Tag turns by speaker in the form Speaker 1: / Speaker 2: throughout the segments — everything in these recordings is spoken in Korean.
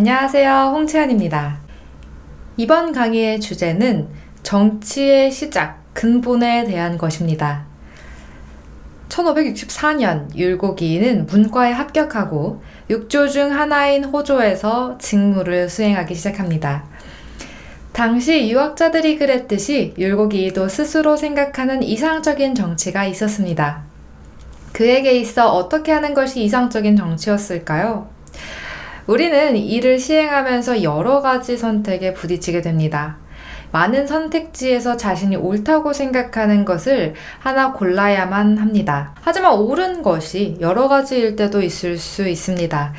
Speaker 1: 안녕하세요. 홍채연입니다. 이번 강의의 주제는 정치의 시작, 근본에 대한 것입니다. 1564년 율곡이는 문과에 합격하고 6조 중 하나인 호조에서 직무를 수행하기 시작합니다. 당시 유학자들이 그랬듯이 율곡이도 스스로 생각하는 이상적인 정치가 있었습니다. 그에게 있어 어떻게 하는 것이 이상적인 정치였을까요? 우리는 이를 시행하면서 여러 가지 선택에 부딪히게 됩니다. 많은 선택지에서 자신이 옳다고 생각하는 것을 하나 골라야만 합니다. 하지만 옳은 것이 여러 가지일 때도 있을 수 있습니다.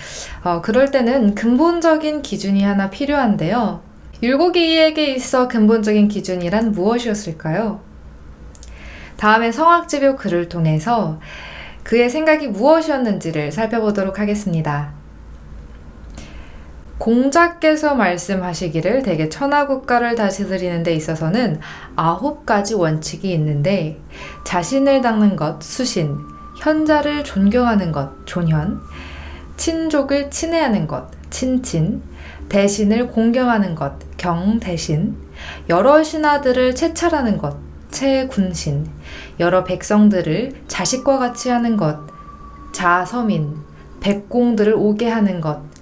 Speaker 1: 그럴 때는 근본적인 기준이 하나 필요한데요. 율곡이에게 있어 근본적인 기준이란 무엇이었을까요? 다음에 성악지묘 글을 통해서 그의 생각이 무엇이었는지를 살펴보도록 하겠습니다. 공자께서 말씀하시기를 대개 천하국가를 다스리는 데 있어서는 9가지 원칙이 있는데 자신을 닦는 것, 수신, 현자를 존경하는 것, 존현, 친족을 친애하는 것, 친친, 대신을 공경하는 것, 경대신, 여러 신하들을 채찰하는 것, 채군신, 여러 백성들을 자식과 같이 하는 것, 자서민, 백공들을 오게 하는 것,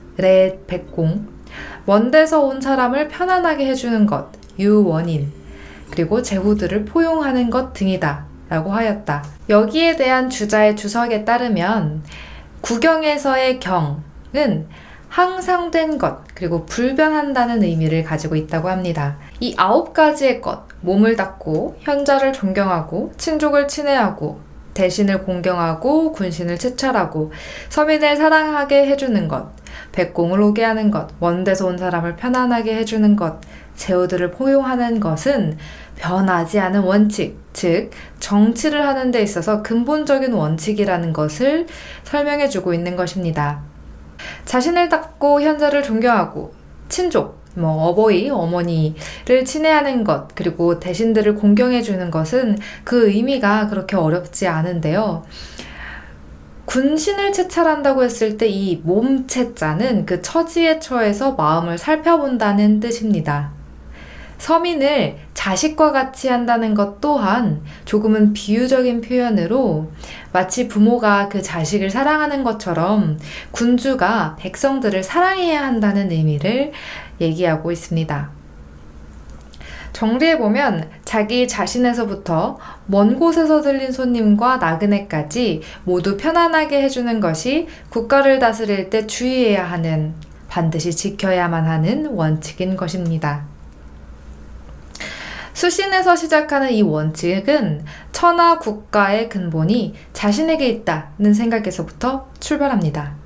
Speaker 1: 백공, 먼데서 온 사람을 편안하게 해주는 것, 유원인, 그리고 제후들을 포용하는 것 등이다 라고 하였다. 여기에 대한 주자의 주석에 따르면 구경에서의 경은 항상된 것, 그리고 불변한다는 의미를 가지고 있다고 합니다. 이 9가지의 것, 몸을 닦고, 현자를 존경하고, 친족을 친애하고, 대신을 공경하고, 군신을 채찰하고, 서민을 사랑하게 해주는 것, 백공을 오게 하는 것, 먼 데서 온 사람을 편안하게 해주는 것, 제후들을 포용하는 것은 변하지 않은 원칙, 즉 정치를 하는 데 있어서 근본적인 원칙이라는 것을 설명해주고 있는 것입니다. 자신을 닦고 현자를 존경하고 친족, 어버이, 어머니를 친애하는 것, 그리고 대신들을 공경해주는 것은 그 의미가 그렇게 어렵지 않은데요. 군신을 채찰한다고 했을 때 이 몸채자는 그 처지에 처해서 마음을 살펴본다는 뜻입니다. 서민을 자식과 같이 한다는 것 또한 조금은 비유적인 표현으로 마치 부모가 그 자식을 사랑하는 것처럼 군주가 백성들을 사랑해야 한다는 의미를 얘기하고 있습니다. 정리해보면 자기 자신에서부터 먼 곳에서 들린 손님과 나그네까지 모두 편안하게 해주는 것이 국가를 다스릴 때 주의해야 하는, 반드시 지켜야만 하는 원칙인 것입니다. 수신에서 시작하는 이 원칙은 천하 국가의 근본이 자신에게 있다는 생각에서부터 출발합니다.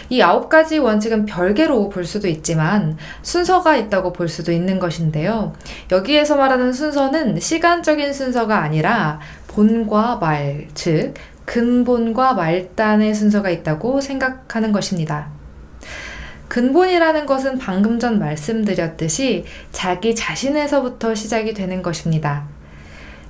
Speaker 1: 이 9가지 원칙은 별개로 볼 수도 있지만 순서가 있다고 볼 수도 있는 것인데요. 여기에서 말하는 순서는 시간적인 순서가 아니라 본과 말, 즉 근본과 말단의 순서가 있다고 생각하는 것입니다. 근본이라는 것은 방금 전 말씀드렸듯이 자기 자신에서부터 시작이 되는 것입니다.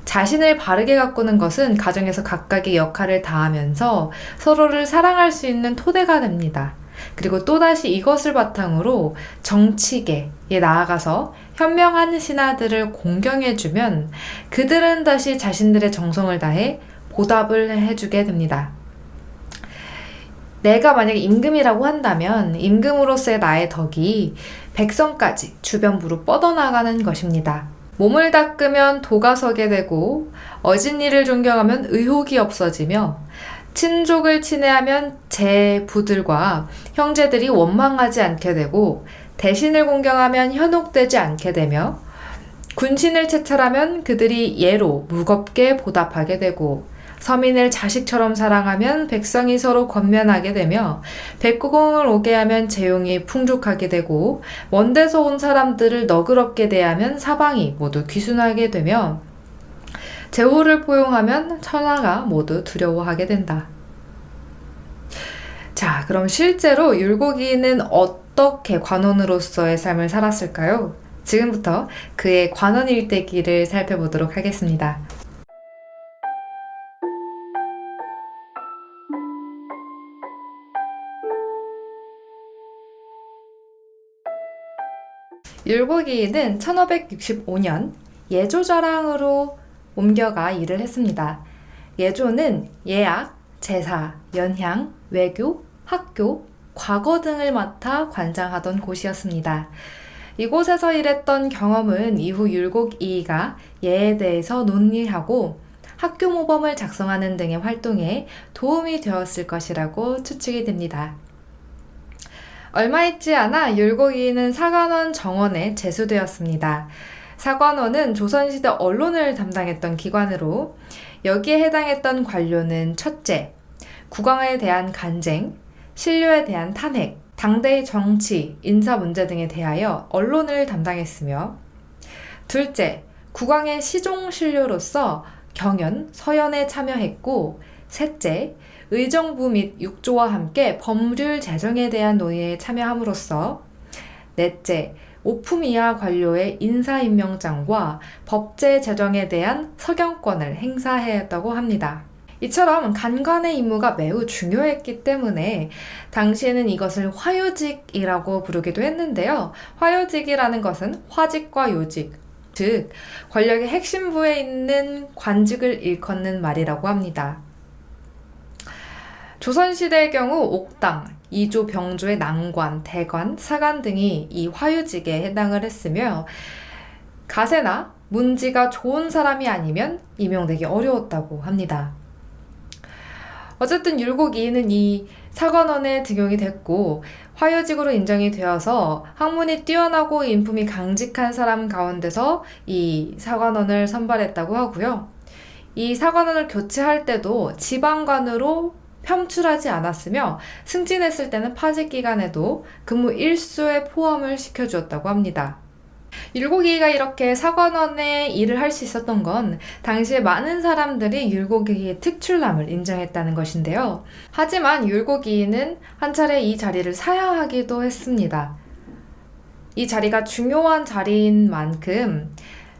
Speaker 1: 자신을 바르게 가꾸는 것은 가정에서 각각의 역할을 다하면서 서로를 사랑할 수 있는 토대가 됩니다. 그리고 또다시 이것을 바탕으로 정치계에 나아가서 현명한 신하들을 공경해주면 그들은 다시 자신들의 정성을 다해 보답을 해주게 됩니다. 내가 만약에 임금이라고 한다면 임금으로서의 나의 덕이 백성까지 주변부로 뻗어나가는 것입니다. 몸을 닦으면 도가 서게 되고 어진이를 존경하면 의혹이 없어지며 친족을 친애하면 제부들과 형제들이 원망하지 않게 되고 대신을 공경하면 현혹되지 않게 되며 군신을 채찰하면 그들이 예로 무겁게 보답하게 되고 서민을 자식처럼 사랑하면 백성이 서로 권면하게 되며 백구공을 오게 하면 재용이 풍족하게 되고 먼 데서 온 사람들을 너그럽게 대하면 사방이 모두 귀순하게 되며 제후를 포용하면 천하가 모두 두려워하게 된다. 자, 그럼 실제로 율곡이는 어떻게 관원으로서의 삶을 살았을까요? 지금부터 그의 관원 일대기를 살펴보도록 하겠습니다. 율곡이인은 1565년 예조자랑으로 옮겨가 일을 했습니다. 예조는 예악, 제사, 연향, 외교, 학교, 과거 등을 맡아 관장하던 곳이었습니다. 이곳에서 일했던 경험은 이후 율곡이이가 예에 대해서 논의하고 학교 모범을 작성하는 등의 활동에 도움이 되었을 것이라고 추측이 됩니다. 얼마 있지 않아 율곡이이는 사관원 정원에 제수되었습니다. 사관원은 조선시대 언론을 담당했던 기관으로 여기에 해당했던 관료는 첫째, 국왕에 대한 간쟁, 신료에 대한 탄핵, 당대의 정치, 인사 문제 등에 대하여 언론을 담당했으며 둘째, 국왕의 시종신료로서 경연, 서연에 참여했고 셋째, 의정부 및 육조와 함께 법률 제정에 대한 논의에 참여함으로써 넷째, 오품 이하 관료의 인사임명장과 법제 제정에 대한 서경권을 행사했다고 합니다. 이처럼 간관의 임무가 매우 중요했기 때문에 당시에는 이것을 화요직이라고 부르기도 했는데요. 화요직이라는 것은 화직과 요직, 즉 권력의 핵심부에 있는 관직을 일컫는 말이라고 합니다. 조선시대의 경우 옥당, 이조, 병조의 난관, 대관, 사관 등이 이 화요직에 해당을 했으며 가세나 문지가 좋은 사람이 아니면 임용되기 어려웠다고 합니다. 어쨌든 율곡이인은 이 사관원에 등용이 됐고 화요직으로 인정이 되어서 학문이 뛰어나고 인품이 강직한 사람 가운데서 이 사관원을 선발했다고 하고요. 이 사관원을 교체할 때도 지방관으로 편출하지 않았으며 승진했을 때는 파직 기간에도 근무 일수에 포함을 시켜주었다고 합니다. 율곡이이가 이렇게 사관원에 일을 할 수 있었던 건 당시에 많은 사람들이 율곡이이의 특출남을 인정했다는 것인데요. 하지만 율곡이이는 한 차례 이 자리를 사양하기도 했습니다. 이 자리가 중요한 자리인 만큼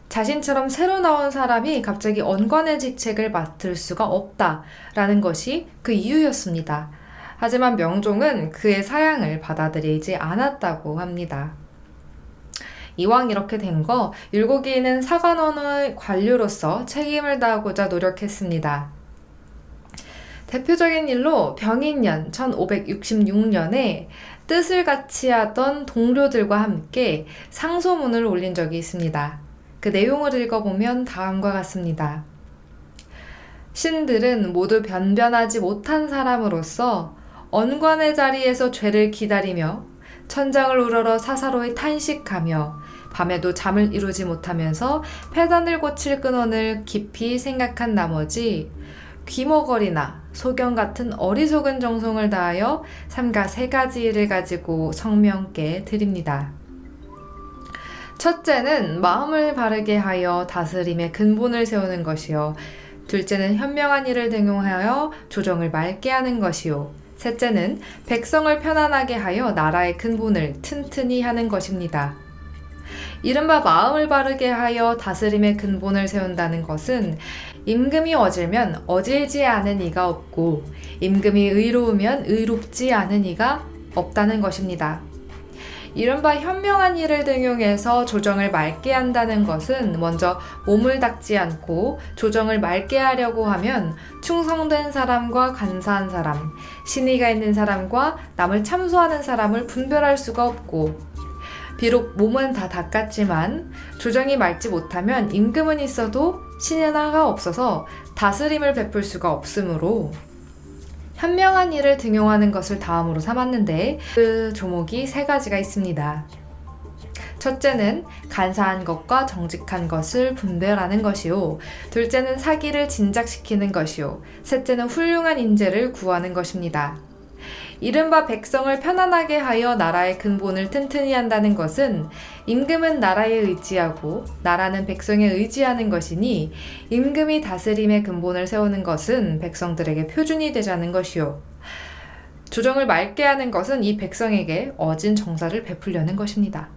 Speaker 1: 자신처럼 새로 나온 사람이 갑자기 언관의 직책을 맡을 수가 없다라는 것이 그 이유였습니다. 하지만 명종은 그의 사양을 받아들이지 않았다고 합니다. 이왕 이렇게 된 거 율곡이이는 사관원의 관료로서 책임을 다하고자 노력했습니다. 대표적인 일로 병인년 1566년에 뜻을 같이 하던 동료들과 함께 상소문을 올린 적이 있습니다. 그 내용을 읽어보면 다음과 같습니다. 신들은 모두 변변하지 못한 사람으로서 언관의 자리에서 죄를 기다리며 천장을 우러러 사사로이 탄식하며 밤에도 잠을 이루지 못하면서 폐단을 고칠 근원을 깊이 생각한 나머지 귀머거리나 소경 같은 어리석은 정성을 다하여 삼가 세 가지 일을 가지고 성명께 드립니다. 첫째는 마음을 바르게 하여 다스림의 근본을 세우는 것이요. 둘째는 현명한 일을 등용하여 조정을 맑게 하는 것이요. 셋째는 백성을 편안하게 하여 나라의 근본을 튼튼히 하는 것입니다. 이른바 마음을 바르게 하여 다스림의 근본을 세운다는 것은 임금이 어질면 어질지 않은 이가 없고 임금이 의로우면 의롭지 않은 이가 없다는 것입니다. 이른바 현명한 일을 등용해서 조정을 맑게 한다는 것은 먼저 몸을 닦지 않고 조정을 맑게 하려고 하면 충성된 사람과 간사한 사람, 신의가 있는 사람과 남을 참소하는 사람을 분별할 수가 없고 비록 몸은 다 닦았지만 조정이 맑지 못하면 임금은 있어도 신하가 없어서 다스림을 베풀 수가 없으므로 현명한 일을 등용하는 것을 다음으로 삼았는데 그 조목이 세 가지가 있습니다. 첫째는 간사한 것과 정직한 것을 분별하는 것이요. 둘째는 사기를 진작시키는 것이요. 셋째는 훌륭한 인재를 구하는 것입니다. 이른바 백성을 편안하게 하여 나라의 근본을 튼튼히 한다는 것은 임금은 나라에 의지하고 나라는 백성에 의지하는 것이니 임금이 다스림의 근본을 세우는 것은 백성들에게 표준이 되자는 것이요. 조정을 맑게 하는 것은 이 백성에게 어진 정사를 베풀려는 것입니다.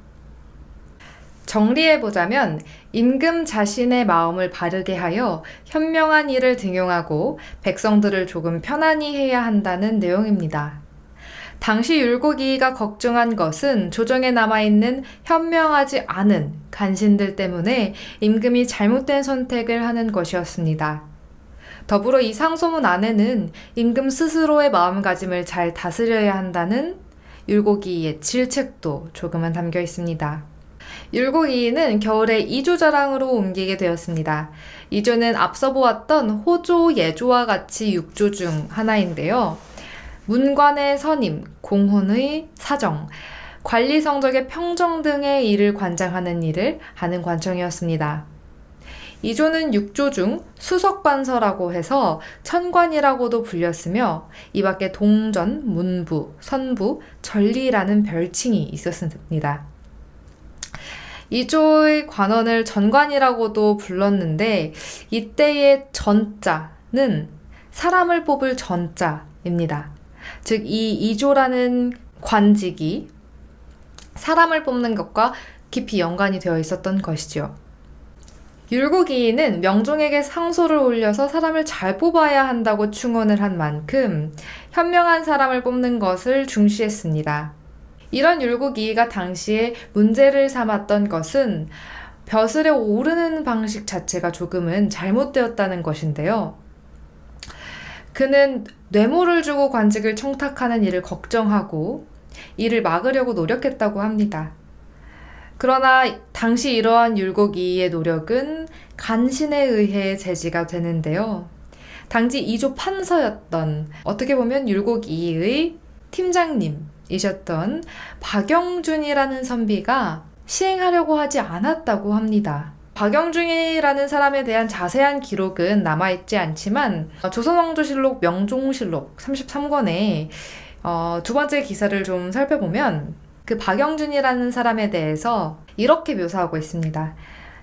Speaker 1: 정리해보자면 임금 자신의 마음을 바르게 하여 현명한 일을 등용하고 백성들을 조금 편안히 해야 한다는 내용입니다. 당시 율곡이가 걱정한 것은 조정에 남아있는 현명하지 않은 간신들 때문에 임금이 잘못된 선택을 하는 것이었습니다. 더불어 이 상소문 안에는 임금 스스로의 마음가짐을 잘 다스려야 한다는 율곡이의 질책도 조금은 담겨 있습니다. 율곡이는 겨울에 이조자랑으로 옮기게 되었습니다. 이조는 앞서 보았던 호조, 예조와 같이 육조 중 하나인데요. 문관의 선임, 공훈의 사정, 관리 성적의 평정 등의 일을 관장하는 일을 하는 관청이었습니다. 이조는 육조 중 수석반서라고 해서 천관이라고도 불렸으며 이 밖에 동전, 문부, 선부, 전리라는 별칭이 있었습니다. 이조의 관원을 전관이라고도 불렀는데 이때의 전자는 사람을 뽑을 전자입니다. 즉, 이 이조라는 관직이 사람을 뽑는 것과 깊이 연관이 되어 있었던 것이죠. 율곡이는 명종에게 상소를 올려서 사람을 잘 뽑아야 한다고 충언을 한 만큼 현명한 사람을 뽑는 것을 중시했습니다. 이런 율곡이가 당시에 문제를 삼았던 것은 벼슬에 오르는 방식 자체가 조금은 잘못되었다는 것인데요. 그는 뇌물을 주고 관직을 청탁하는 일을 걱정하고 이를 막으려고 노력했다고 합니다. 그러나 당시 이러한 율곡이의 노력은 간신에 의해 제지가 되는데요. 당시 이조 판서였던, 어떻게 보면 율곡이의 팀장님이셨던 박영준이라는 선비가 시행하려고 하지 않았다고 합니다. 박영준이라는 사람에 대한 자세한 기록은 남아있지 않지만 조선왕조실록 명종실록 33권에 두 번째 기사를 좀 살펴보면 그 박영준이라는 사람에 대해서 이렇게 묘사하고 있습니다.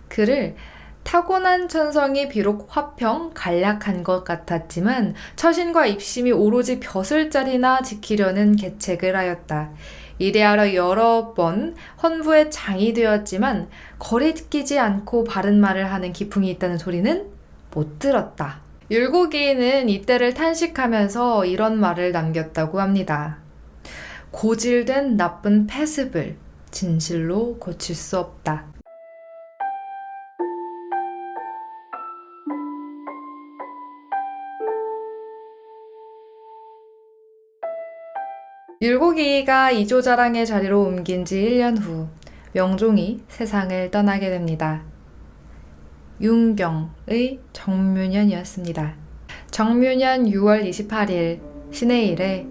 Speaker 1: 그를 타고난 천성이 비록 화평, 간략한 것 같았지만 처신과 입심이 오로지 벼슬자리나 지키려는 계책을 하였다. 이래하여 여러 번 헌부의 장이 되었지만 거리끼지 않고 바른 말을 하는 기풍이 있다는 소리는 못 들었다. 율곡이는 이때를 탄식하면서 이런 말을 남겼다고 합니다. 고질된 나쁜 패습을 진실로 고칠 수 없다. 율곡이가 이조자랑의 자리로 옮긴 지 1년 후 명종이 세상을 떠나게 됩니다. 윤경의 정묘년이었습니다. 정묘년 6월 28일 신해일에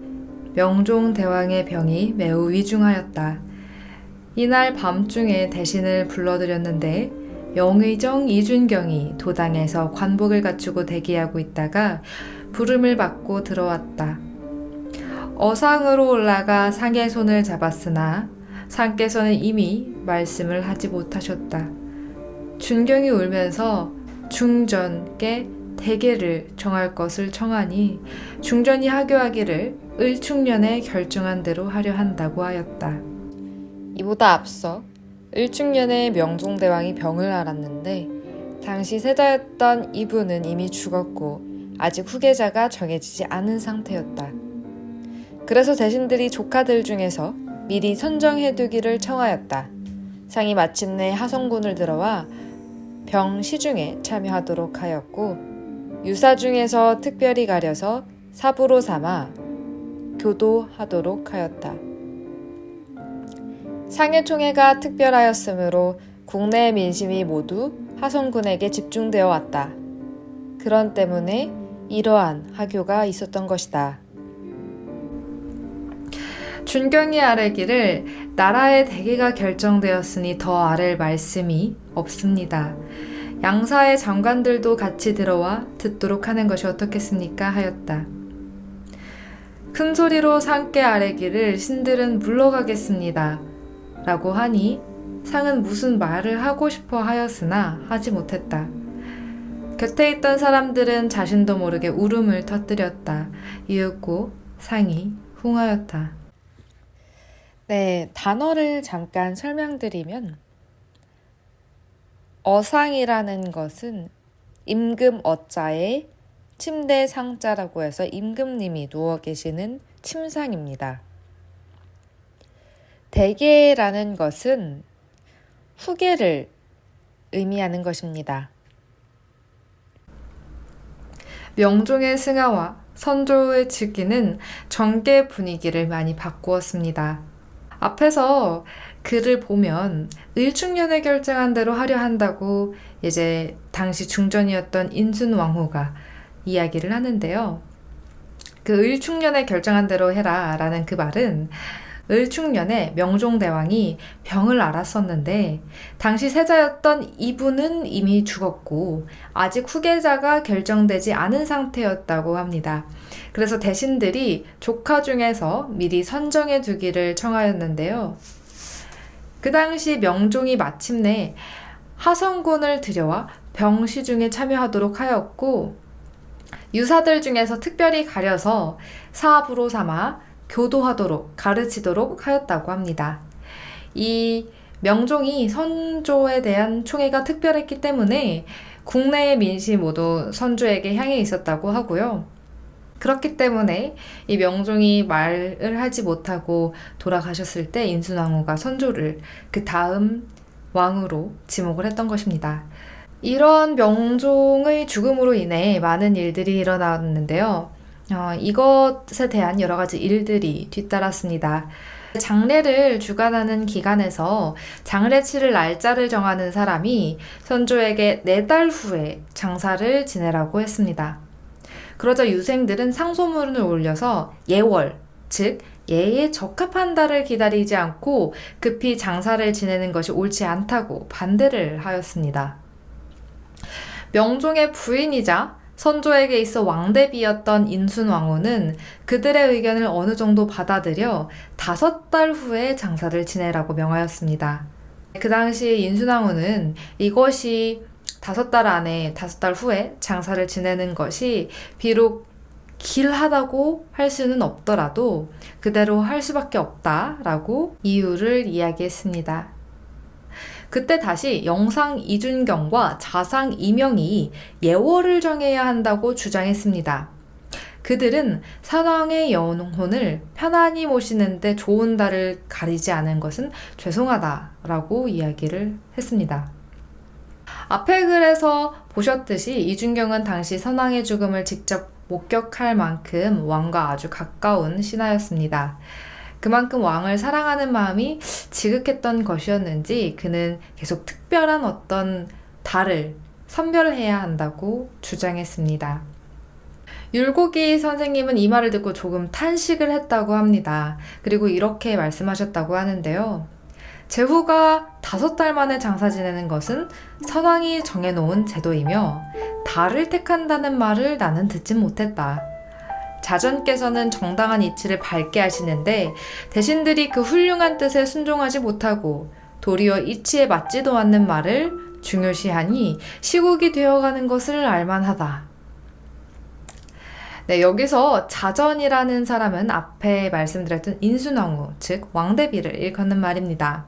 Speaker 1: 명종 대왕의 병이 매우 위중하였다. 이날 밤중에 대신을 불러들였는데 영의정 이준경이 도당에서 관복을 갖추고 대기하고 있다가 부름을 받고 들어왔다. 어상으로 올라가 상의 손을 잡았으나 상께서는 이미 말씀을 하지 못하셨다. 준경이 울면서 중전께 대계를 정할 것을 청하니 중전이 하교하기를 을충년에 결정한 대로 하려 한다고 하였다. 이보다 앞서 을충년에 명종대왕이 병을 앓았는데 당시 세자였던 이분은 이미 죽었고 아직 후계자가 정해지지 않은 상태였다. 그래서 대신들이 조카들 중에서 미리 선정해두기를 청하였다. 상이 마침내 하성군을 들어와 병 시중에 참여하도록 하였고 유사 중에서 특별히 가려서 사부로 삼아 교도하도록 하였다. 상의 총회가 특별하였으므로 국내의 민심이 모두 하성군에게 집중되어 왔다. 그런 때문에 이러한 하교가 있었던 것이다. 준경이 아뢰기를 나라의 대계가 결정되었으니 더 아랠 말씀이 없습니다. 양사의 장관들도 같이 들어와 듣도록 하는 것이 어떻겠습니까? 하였다. 큰 소리로 상께 아뢰기를 신들은 물러가겠습니다. 라고 하니 상은 무슨 말을 하고 싶어 하였으나 하지 못했다. 곁에 있던 사람들은 자신도 모르게 울음을 터뜨렸다. 이윽고 상이 흥하였다. 네, 단어를 잠깐 설명드리면 어상이라는 것은 임금 어자에 침대 상자라고 해서 임금님이 누워 계시는 침상입니다. 대계라는 것은 후계를 의미하는 것입니다. 명종의 승하와 선조의 즉위는 정계 분위기를 많이 바꾸었습니다. 앞에서 글을 보면 을충년에 결정한 대로 하려 한다고 이제 당시 중전이었던 인순왕후가 이야기를 하는데요. 그 을충년에 결정한 대로 해라 라는 그 말은 을충년에 명종대왕이 병을 앓았었는데 당시 세자였던 이분은 이미 죽었고 아직 후계자가 결정되지 않은 상태였다고 합니다. 그래서 대신들이 조카 중에서 미리 선정해 두기를 청하였는데요. 그 당시 명종이 마침내 하성군을 들여와 병시중에 참여하도록 하였고 유사들 중에서 특별히 가려서 사부로 삼아 교도하도록 가르치도록 하였다고 합니다. 이 명종이 선조에 대한 총애가 특별했기 때문에 국내의 민심이 모두 선조에게 향해 있었다고 하고요. 그렇기 때문에 이 명종이 말을 하지 못하고 돌아가셨을 때 인순왕후가 선조를 그 다음 왕으로 지목을 했던 것입니다. 이런 명종의 죽음으로 인해 많은 일들이 일어났는데요. 이것에 대한 여러 가지 일들이 뒤따랐습니다. 장례를 주관하는 기관에서 장례 치를 날짜를 정하는 사람이 선조에게 4달 후에 장사를 지내라고 했습니다. 그러자 유생들은 상소문을 올려서 예월, 즉 예에 적합한 달을 기다리지 않고 급히 장사를 지내는 것이 옳지 않다고 반대를 하였습니다. 명종의 부인이자 선조에게 있어 왕대비였던 인순왕후는 그들의 의견을 어느 정도 받아들여 5달 후에 장사를 지내라고 명하였습니다. 그 당시 인순왕후는 이것이 5달 안에 5달 후에 장사를 지내는 것이 비록 길하다고 할 수는 없더라도 그대로 할 수밖에 없다라고 이유를 이야기했습니다. 그때 다시 영상 이준경과 자상 이명이 예월을 정해야 한다고 주장했습니다. 그들은 선왕의 영혼을 편안히 모시는데 좋은 달을 가리지 않은 것은 죄송하다라고 이야기를 했습니다. 앞의 글에서 보셨듯이 이준경은 당시 선왕의 죽음을 직접 목격할 만큼 왕과 아주 가까운 신하였습니다. 그만큼 왕을 사랑하는 마음이 지극했던 것이었는지 그는 계속 특별한 어떤 달을 선별해야 한다고 주장했습니다. 율곡이 선생님은 이 말을 듣고 조금 탄식을 했다고 합니다. 그리고 이렇게 말씀하셨다고 하는데요. 제후가 5달 만에 장사 지내는 것은 선왕이 정해놓은 제도이며 달을 택한다는 말을 나는 듣진 못했다. 자전께서는 정당한 이치를 밝게 하시는데 대신들이 그 훌륭한 뜻에 순종하지 못하고 도리어 이치에 맞지도 않는 말을 중요시하니 시국이 되어가는 것을 알만하다. 네, 여기서 자전이라는 사람은 앞에 말씀드렸던 인순왕후, 즉 왕대비를 일컫는 말입니다.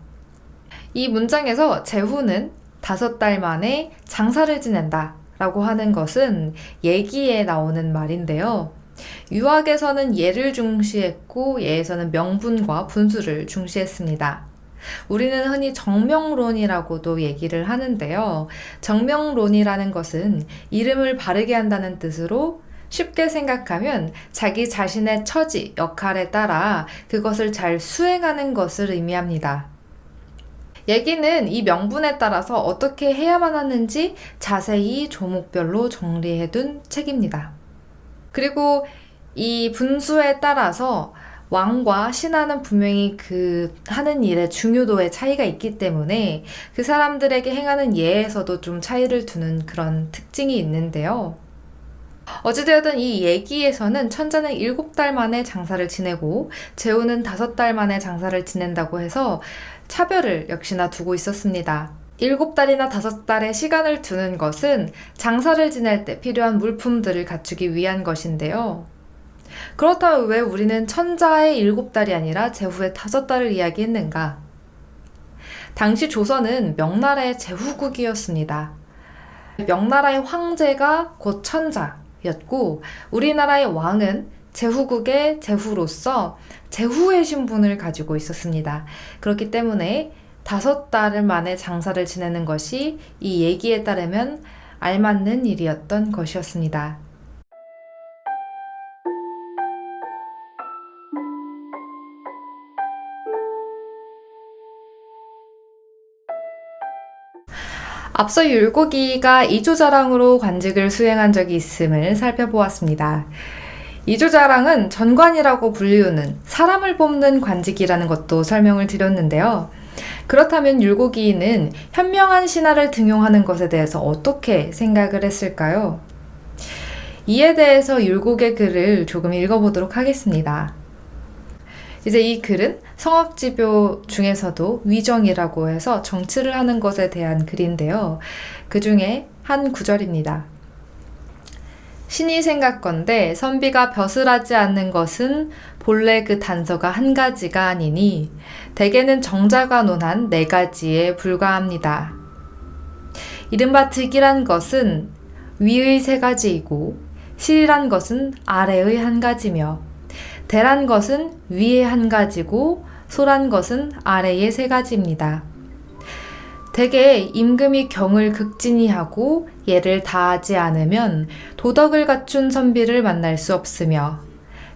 Speaker 1: 이 문장에서 제후는 5달 만에 장사를 지낸다 라고 하는 것은 예기에 나오는 말인데요. 유학에서는 예를 중시했고 예에서는 명분과 분수를 중시했습니다. 우리는 흔히 정명론이라고도 얘기를 하는데요. 정명론이라는 것은 이름을 바르게 한다는 뜻으로 쉽게 생각하면 자기 자신의 처지, 역할에 따라 그것을 잘 수행하는 것을 의미합니다. 얘기는 이 명분에 따라서 어떻게 해야만 하는지 자세히 조목별로 정리해둔 책입니다. 그리고 이 분수에 따라서 왕과 신하는 분명히 그 하는 일의 중요도의 차이가 있기 때문에 그 사람들에게 행하는 예에서도 좀 차이를 두는 그런 특징이 있는데요. 어찌되었든 이 얘기에서는 천자는 7달 만에 장사를 지내고 제후는 5달 만에 장사를 지낸다고 해서 차별을 역시나 두고 있었습니다. 7달이나 5달의 시간을 두는 것은 장사를 지낼 때 필요한 물품들을 갖추기 위한 것인데요. 그렇다면 왜 우리는 천자의 7달이 아니라 제후의 5달을 이야기했는가? 당시 조선은 명나라의 제후국이었습니다. 명나라의 황제가 곧 천자였고 우리나라의 왕은 제후국의 제후로서 제후의 신분을 가지고 있었습니다. 그렇기 때문에 5달 만에 장사를 지내는 것이 이 얘기에 따르면 알맞는 일이었던 것이었습니다. 앞서 율곡이가 이조자랑으로 관직을 수행한 적이 있음을 살펴보았습니다. 이조자랑은 전관이라고 불리우는 사람을 뽑는 관직이라는 것도 설명을 드렸는데요. 그렇다면 율곡이는 현명한 신하를 등용하는 것에 대해서 어떻게 생각을 했을까요? 이에 대해서 율곡의 글을 조금 읽어보도록 하겠습니다. 이제 이 글은 성악지묘 중에서도 위정이라고 해서 정치를 하는 것에 대한 글인데요. 그 중에 한 구절입니다. 신이 생각건대 선비가 벼슬하지 않는 것은 본래 그 단서가 한 가지가 아니니 대개는 정자가 논한 4가지에 불과합니다. 이른바 득이란 것은 위의 3가지이고 실이란 것은 아래의 1가지며 대란 것은 위의 1가지고 소란 것은 아래의 3가지입니다. 대개 임금이 경을 극진히 하고 예를 다하지 않으면 도덕을 갖춘 선비를 만날 수 없으며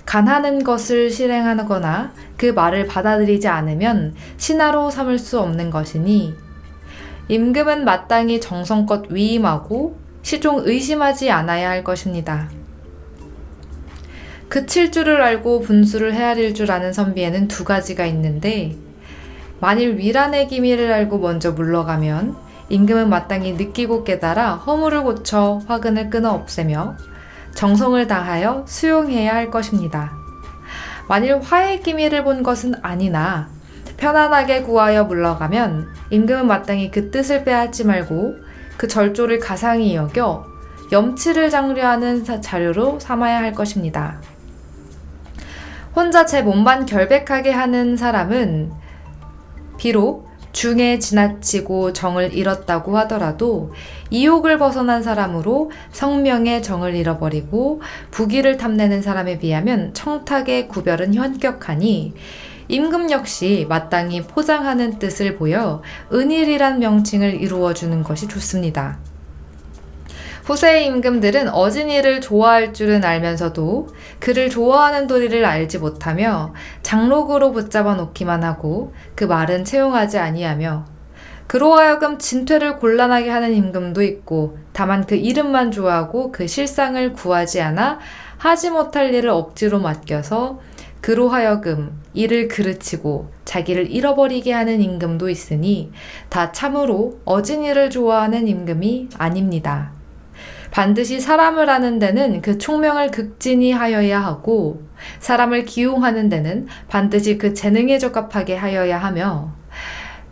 Speaker 1: 간하는 것을 실행하거나 그 말을 받아들이지 않으면 신하로 삼을 수 없는 것이니 임금은 마땅히 정성껏 위임하고 시종 의심하지 않아야 할 것입니다. 그칠 줄을 알고 분수를 헤아릴 줄 아는 선비에는 2가지가 있는데 만일 위란의 기미를 알고 먼저 물러가면 임금은 마땅히 느끼고 깨달아 허물을 고쳐 화근을 끊어 없애며 정성을 다하여 수용해야 할 것입니다. 만일 화의 기미를 본 것은 아니나 편안하게 구하여 물러가면 임금은 마땅히 그 뜻을 빼앗지 말고 그 절조를 가상히 여겨 염치를 장려하는 자료로 삼아야 할 것입니다. 혼자 제 몸만 결백하게 하는 사람은 비록 중에 지나치고 정을 잃었다고 하더라도 이욕을 벗어난 사람으로 성명의 정을 잃어버리고 부귀를 탐내는 사람에 비하면 청탁의 구별은 현격하니 임금 역시 마땅히 포장하는 뜻을 보여 은일이란 명칭을 이루어주는 것이 좋습니다. 후세의 임금들은 어진이를 좋아할 줄은 알면서도 그를 좋아하는 도리를 알지 못하며 장록으로 붙잡아 놓기만 하고 그 말은 채용하지 아니하며 그로 하여금 진퇴를 곤란하게 하는 임금도 있고 다만 그 이름만 좋아하고 그 실상을 구하지 않아 하지 못할 일을 억지로 맡겨서 그로 하여금 이를 그르치고 자기를 잃어버리게 하는 임금도 있으니 다 참으로 어진이를 좋아하는 임금이 아닙니다. 반드시 사람을 아는 데는 그 총명을 극진히 하여야 하고 사람을 기용하는 데는 반드시 그 재능에 적합하게 하여야 하며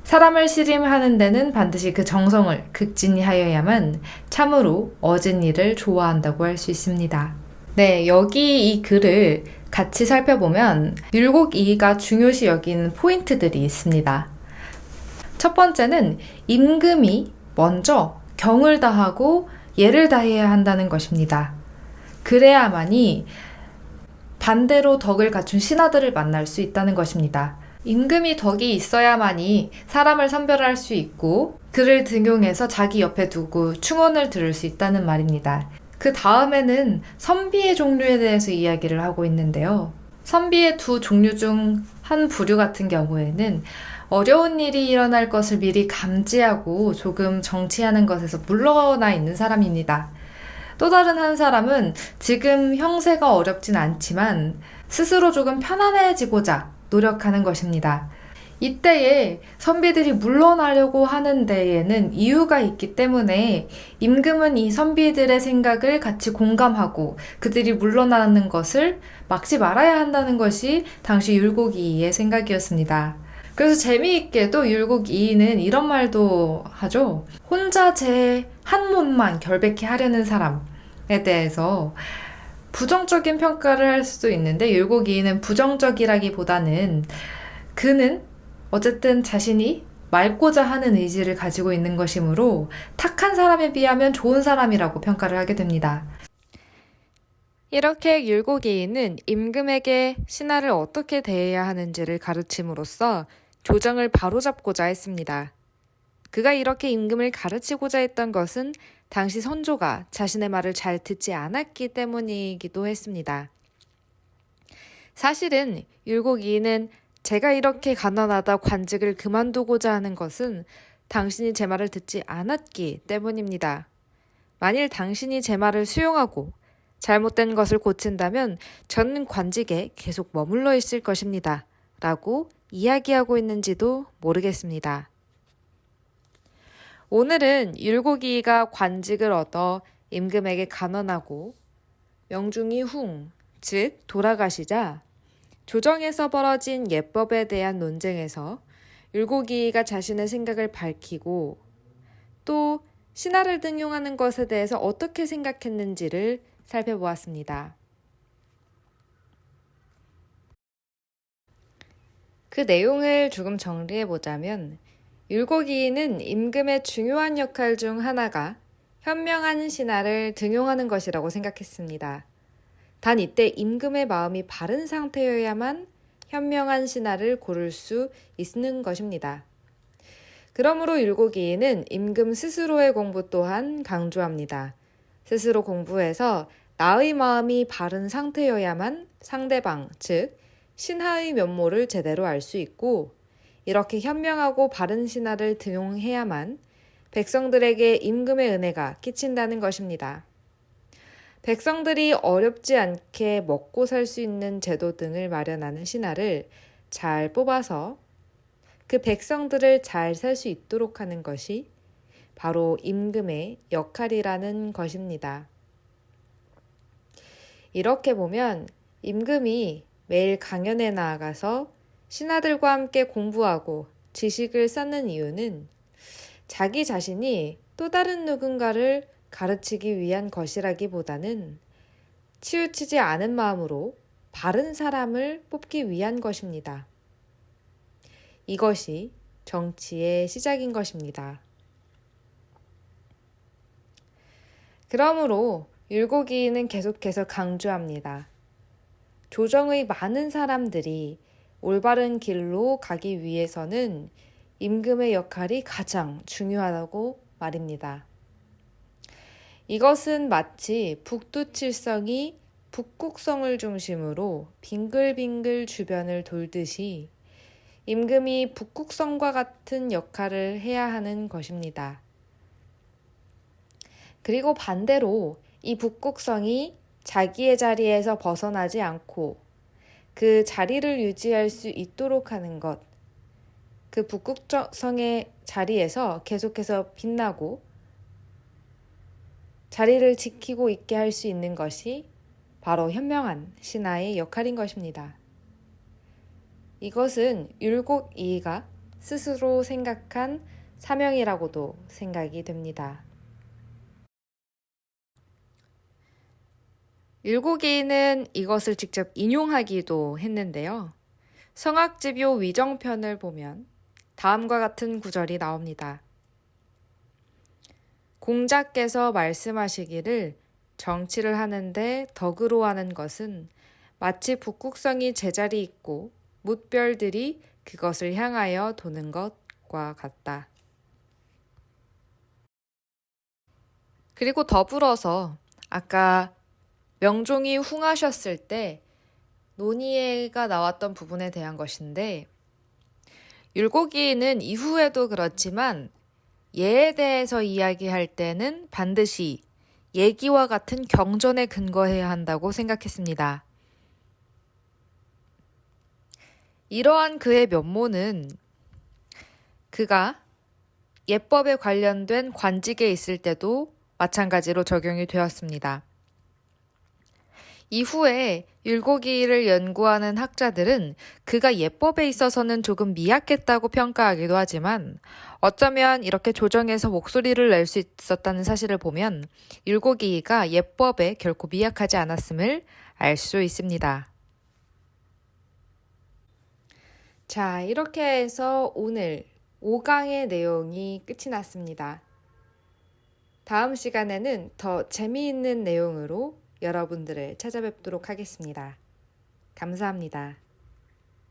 Speaker 1: 사람을 시림하는 데는 반드시 그 정성을 극진히 하여야만 참으로 어진이를 좋아한다고 할 수 있습니다. 네, 여기 이 글을 같이 살펴보면 율곡이가 중요시 여기는 포인트들이 있습니다. 첫 번째는 임금이 먼저 경을 다하고 예를 다해야 한다는 것입니다. 그래야만이 반대로 덕을 갖춘 신하들을 만날 수 있다는 것입니다. 임금이 덕이 있어야만이 사람을 선별할 수 있고 그를 등용해서 자기 옆에 두고 충언을 들을 수 있다는 말입니다. 그 다음에는 선비의 종류에 대해서 이야기를 하고 있는데요. 선비의 2 종류 중 한 부류 같은 경우에는 어려운 일이 일어날 것을 미리 감지하고 조금 정치하는 것에서 물러나 있는 사람입니다. 또 다른 한 사람은 지금 형세가 어렵진 않지만 스스로 조금 편안해지고자 노력하는 것입니다. 이때에 선비들이 물러나려고 하는 데에는 이유가 있기 때문에 임금은 이 선비들의 생각을 같이 공감하고 그들이 물러나는 것을 막지 말아야 한다는 것이 당시 율곡이의 생각이었습니다. 그래서 재미있게도 율곡이는 이런 말도 하죠. 혼자 제 한 몸만 결백히 하려는 사람에 대해서 부정적인 평가를 할 수도 있는데 율곡이는 부정적이라기보다는 그는 어쨌든 자신이 맑고자 하는 의지를 가지고 있는 것이므로 탁한 사람에 비하면 좋은 사람이라고 평가를 하게 됩니다. 이렇게 율곡이인은 임금에게 신하를 어떻게 대해야 하는지를 가르침으로써 조정을 바로잡고자 했습니다. 그가 이렇게 임금을 가르치고자 했던 것은 당시 선조가 자신의 말을 잘 듣지 않았기 때문이기도 했습니다. 사실은 율곡이인은 제가 이렇게 가난하다 관직을 그만두고자 하는 것은 당신이 제 말을 듣지 않았기 때문입니다. 만일 당신이 제 말을 수용하고 잘못된 것을 고친다면 저는 관직에 계속 머물러 있을 것입니다. 라고 이야기하고 있는지도 모르겠습니다. 오늘은 율곡이가 관직을 얻어 임금에게 간언하고 명중이 흉, 즉 돌아가시자 조정에서 벌어진 예법에 대한 논쟁에서 율곡이가 자신의 생각을 밝히고 또 신하를 등용하는 것에 대해서 어떻게 생각했는지를 살펴보았습니다. 그 내용을 조금 정리해보자면 율곡이인은 임금의 중요한 역할 중 하나가 현명한 신하를 등용하는 것이라고 생각했습니다. 단 이때 임금의 마음이 바른 상태여야만 현명한 신하를 고를 수 있는 것입니다. 그러므로 율곡이인은 임금 스스로의 공부 또한 강조합니다. 스스로 공부해서 나의 마음이 바른 상태여야만 상대방, 즉 신하의 면모를 제대로 알 수 있고 이렇게 현명하고 바른 신하를 등용해야만 백성들에게 임금의 은혜가 끼친다는 것입니다. 백성들이 어렵지 않게 먹고 살 수 있는 제도 등을 마련하는 신하를 잘 뽑아서 그 백성들을 잘 살 수 있도록 하는 것이 바로 임금의 역할이라는 것입니다. 이렇게 보면 임금이 매일 강연에 나아가서 신하들과 함께 공부하고 지식을 쌓는 이유는 자기 자신이 또 다른 누군가를 가르치기 위한 것이라기보다는 치우치지 않은 마음으로 바른 사람을 뽑기 위한 것입니다. 이것이 정치의 시작인 것입니다. 그러므로 율곡이인은 계속해서 강조합니다. 조정의 많은 사람들이 올바른 길로 가기 위해서는 임금의 역할이 가장 중요하다고 말입니다. 이것은 마치 북두칠성이 북극성을 중심으로 빙글빙글 주변을 돌듯이 임금이 북극성과 같은 역할을 해야 하는 것입니다. 그리고 반대로 이 북극성이 자기의 자리에서 벗어나지 않고 그 자리를 유지할 수 있도록 하는 것, 그 북극성의 자리에서 계속해서 빛나고 자리를 지키고 있게 할 수 있는 것이 바로 현명한 신하의 역할인 것입니다. 이것은 율곡이가 스스로 생각한 사명이라고도 생각이 됩니다. 율곡이는 이것을 직접 인용하기도 했는데요. 성악지묘 위정편을 보면 다음과 같은 구절이 나옵니다. 공자께서 말씀하시기를 정치를 하는데 덕으로 하는 것은 마치 북극성이 제자리 있고 뭇별들이 그것을 향하여 도는 것과 같다. 그리고 더불어서 아까 명종이 흉하셨을 때 논의가 나왔던 부분에 대한 것인데 율곡이는 이후에도 그렇지만 예에 대해서 이야기할 때는 반드시 예기와 같은 경전에 근거해야 한다고 생각했습니다. 이러한 그의 면모는 그가 예법에 관련된 관직에 있을 때도 마찬가지로 적용이 되었습니다. 이후에 율곡이를 연구하는 학자들은 그가 예법에 있어서는 조금 미약했다고 평가하기도 하지만 어쩌면 이렇게 조정에서 목소리를 낼 수 있었다는 사실을 보면 율곡이가 예법에 결코 미약하지 않았음을 알 수 있습니다. 자, 이렇게 해서 오늘 5강의 내용이 끝이 났습니다. 다음 시간에는 더 재미있는 내용으로 여러분들을 찾아뵙도록 하겠습니다. 감사합니다.